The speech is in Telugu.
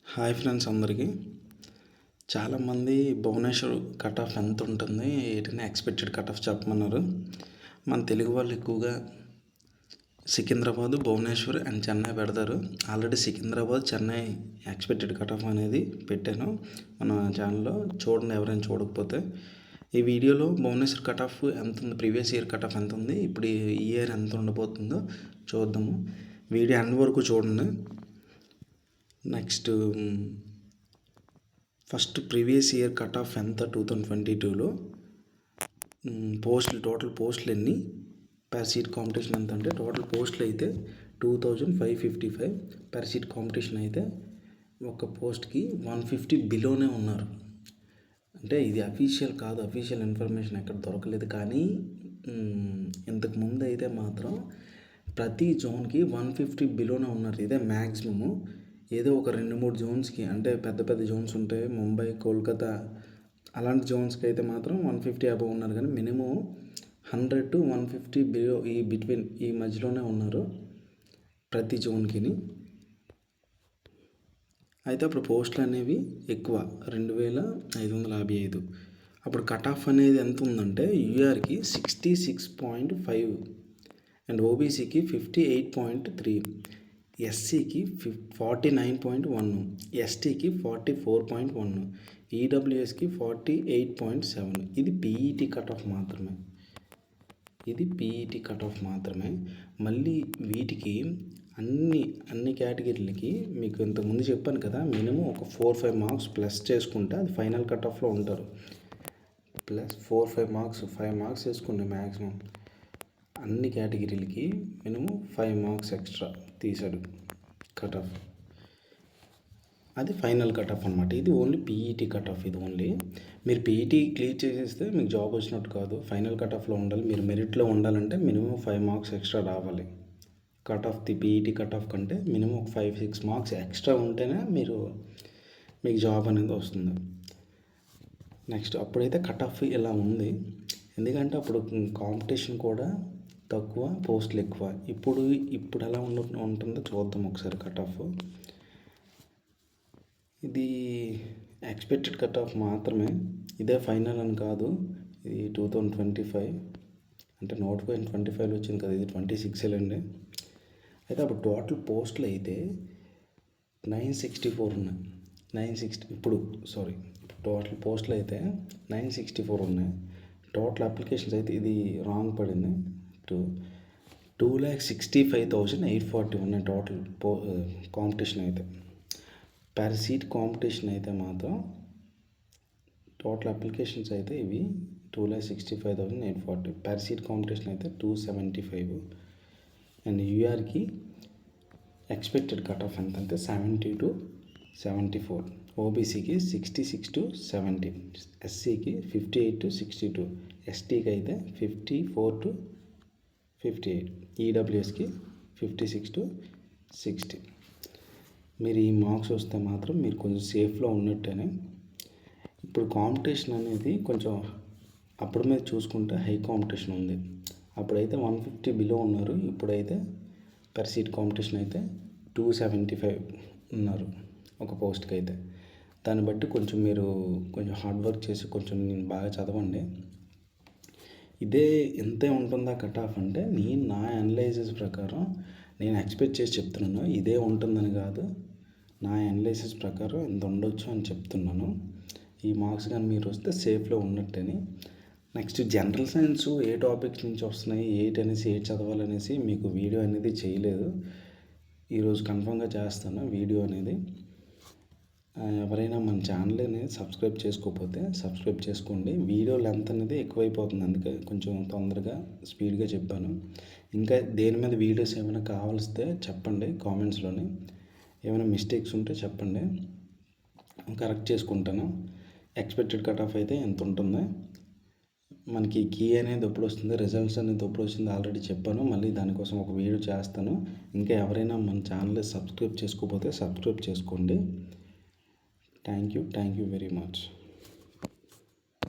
హాయ్ ఫ్రెండ్స్ అందరికీ. చాలామంది భువనేశ్వర్ కట్ ఆఫ్ ఎంత ఉంటుంది ఏంటని ఎక్స్పెక్టెడ్ కట్ ఆఫ్ చెప్పమన్నారు. మన తెలుగు వాళ్ళు ఎక్కువగా సికింద్రాబాద్, భువనేశ్వర్ అండ్ చెన్నై పెడతారు. Already Secunderabad, Chennai expected cut off అనేది పెట్టాను మన ఛానల్లో, చూడండి ఎవరైనా చూడకపోతే. ఈ వీడియోలో భువనేశ్వర్ కట్ ఆఫ్ ఎంత ఉంది, ప్రీవియస్ ఇయర్ కట్ ఆఫ్ ఎంత ఉంది, ఇప్పుడు ఈ ఇయర్ ఎంత ఉండబోతుందో చూద్దాము. వీడియో ఎండ్ వరకు చూడండి. Next first previous year cut off ఎంత 2022లో టోటల్ పోస్టులు ఎన్ని, పర్ సీట్ కాంపిటీషన్ ఎంత అంటే టోటల్ పోస్టులు అయితే 2555, పర్ సీట్ కాంపిటీషన్ అయితే ఒక పోస్ట్కి 150 బిలోనే ఉన్నారు. అంటే ఇది అఫీషియల్ కాదు, అఫీషియల్ ఇన్ఫర్మేషన్ ఎక్కడ దొరకలేదు. కానీ ఇంతకు ముందు అయితే మాత్రం ప్రతి జోన్కి 150 బిలోనే ఉన్నారు. ఇదే మ్యాక్సిమము. ఏదో ఒక 2-3 జోన్స్కి, అంటే పెద్ద పెద్ద జోన్స్ ఉంటాయి, ముంబై, కోల్కతా అలాంటి జోన్స్కి అయితే మాత్రం 150 అబవ్ ఉన్నారు. కానీ మినిమం 100 to 150 బిలో, ఈ మధ్యలోనే ఉన్నారు ప్రతి జోన్కి. అయితే అప్పుడు పోస్టులు అనేవి ఎక్కువ, 2555. అప్పుడు కట్ ఆఫ్ అనేది ఎంత ఉందంటే యూఆర్కి 66.5 అండ్ ఓబీసీకి 58.3, ఎస్సీకి 49.1, ఎస్టీకి 44.1, ఈడబ్ల్యూఎస్కి 48.7. ఇది పీఈటీ కట్ ఆఫ్ మాత్రమే. మళ్ళీ వీటికి అన్ని కేటగిరీలకి మీకు ఇంతకుముందు చెప్పాను కదా, మినిమం ఒక 4-5 మార్క్స్ ప్లస్ చేసుకుంటే అది ఫైనల్ కట్ ఆఫ్లో ఉంటారు. ప్లస్ 4-5 మార్క్స్, 5 మార్క్స్ వేసుకుంటే మ్యాక్సిమం అన్ని కేటగిరీలకి మినిమం 5 మార్క్స్ ఎక్స్ట్రా తీసాడు కట్ ఆఫ్. అది ఫైనల్ కట్ ఆఫ్ అనమాట. ఇది ఓన్లీ పీఈటీ కట్ ఆఫ్. ఇది ఓన్లీ మీరు పీఈటీ క్లియర్ చేసేస్తే మీకు జాబ్ వచ్చినట్టు కాదు, ఫైనల్ కట్ ఆఫ్లో ఉండాలి. మీరు మెరిట్లో ఉండాలంటే మినిమం 5 మార్క్స్ ఎక్స్ట్రా రావాలి. Cut off the PET cut off కంటే మినిమం ఒక 5-6 మార్క్స్ ఎక్స్ట్రా ఉంటేనే మీకు జాబ్ అనేది వస్తుంది. నెక్స్ట్ అప్పుడైతే కట్ ఆఫ్ ఇలా ఉంది, ఎందుకంటే అప్పుడు కాంపిటీషన్ కూడా తక్కువ, పోస్టులు ఎక్కువ. ఇప్పుడు ఎలా ఉంటుందో చూద్దాం ఒకసారి కట్ ఆఫ్. ఇది ఎక్స్పెక్టెడ్ కట్ ఆఫ్ మాత్రమే, ఇదే ఫైనల్ అని కాదు. ఇది 2025 అంటే నోటిఫికేషన్ 25లో వచ్చింది కదా, ఇది 26 వెళ్ళండి. అయితే అప్పుడు టోటల్ పోస్టులు అయితే 964 ఉన్నాయి. ఇప్పుడు టోటల్ పోస్టులు అయితే 964 ఉన్నాయి. టోటల్ అప్లికేషన్స్ అయితే ఇది రాంగ్ పడింది, 2,65,840 ఉన్నాయి టోటల్ కాంపిటీషన్ అయితే. పర్ సీట్ కాంపిటీషన్ అయితే మాత్రం టోటల్ అప్లికేషన్స్ అయితే ఇవి 2,65,840, పర్ సీట్ కాంపిటీషన్ అయితే 275. అండ్ యూఆర్కి ఎక్స్పెక్టెడ్ కట్ ఆఫ్ ఎంత అంటే 70 to 74, ఓబీసీకి 66 to 70, ఎస్సీకి 58 to 62, ఎస్టీకి అయితే 54 to 58, ఈడబ్ల్యూఎస్కి 56 to 60. మీరు ఈ మార్క్స్ వస్తే మాత్రం మీరు కొంచెం సేఫ్లో ఉన్నట్టేనే. ఇప్పుడు కాంపిటీషన్ అనేది కొంచెం అప్పుడు మీద చూసుకుంటే హై కాంపిటీషన్ ఉంది. అప్పుడైతే 150 బిలో ఉన్నారు, ఇప్పుడైతే పర్ సీట్ కాంపిటీషన్ అయితే 275 ఉన్నారు ఒక పోస్ట్కి అయితే. దాన్ని బట్టి మీరు కొంచెం హార్డ్ వర్క్ చేసి కొంచెం బాగా చదవండి. ఇదే ఎంతే ఉంటుందా కట్ ఆఫ్ అంటే నా అనలైసిస్ ప్రకారం నేను ఎక్స్పెక్ట్ చేసి చెప్తున్నాను. ఇదే ఉంటుందని కాదు, నా అనలైసిస్ ప్రకారం ఎంత ఉండొచ్చు అని చెప్తున్నాను. ఈ మార్క్స్ కానీ మీరు వస్తే సేఫ్లో ఉన్నట్టని. నెక్స్ట్ జనరల్ సైన్స్ ఏ టాపిక్స్ నుంచి వస్తున్నాయి, ఏటి చదవాలనేసి మీకు వీడియో అనేది చేయలేదు. ఈరోజు కన్ఫర్మ్గా చేస్తాను వీడియో అనేది. ఎవరైనా మన ఛానల్ అనేది సబ్స్క్రైబ్ చేసుకోకపోతే సబ్స్క్రైబ్ చేసుకోండి. వీడియో లెంత్ అనేది ఎక్కువైపోతుంది, అందుకే కొంచెం తొందరగా స్పీడ్గా చెప్పాను. ఇంకా దేని మీద వీడియోస్ ఏమైనా కావాల్స్తే చెప్పండి కామెంట్స్లోని. ఏమైనా మిస్టేక్స్ ఉంటే చెప్పండి, కరెక్ట్ చేసుకుంటాను. ఎక్స్పెక్టెడ్ కట్ ఆఫ్ అయితే ఎంత ఉంటుందో, మనకి కీ అనేది ఎప్పుడు వస్తుంది, రిజల్ట్స్ అనేది ఎప్పుడు వస్తుంది ఆల్రెడీ చెప్పాను. మళ్ళీ దానికోసం ఒక వీడియో చేస్తాను. ఇంకా ఎవరైనా మన ఛానల్ సబ్స్క్రైబ్ చేసుకోకపోతే సబ్స్క్రైబ్ చేసుకోండి. Thank you very much.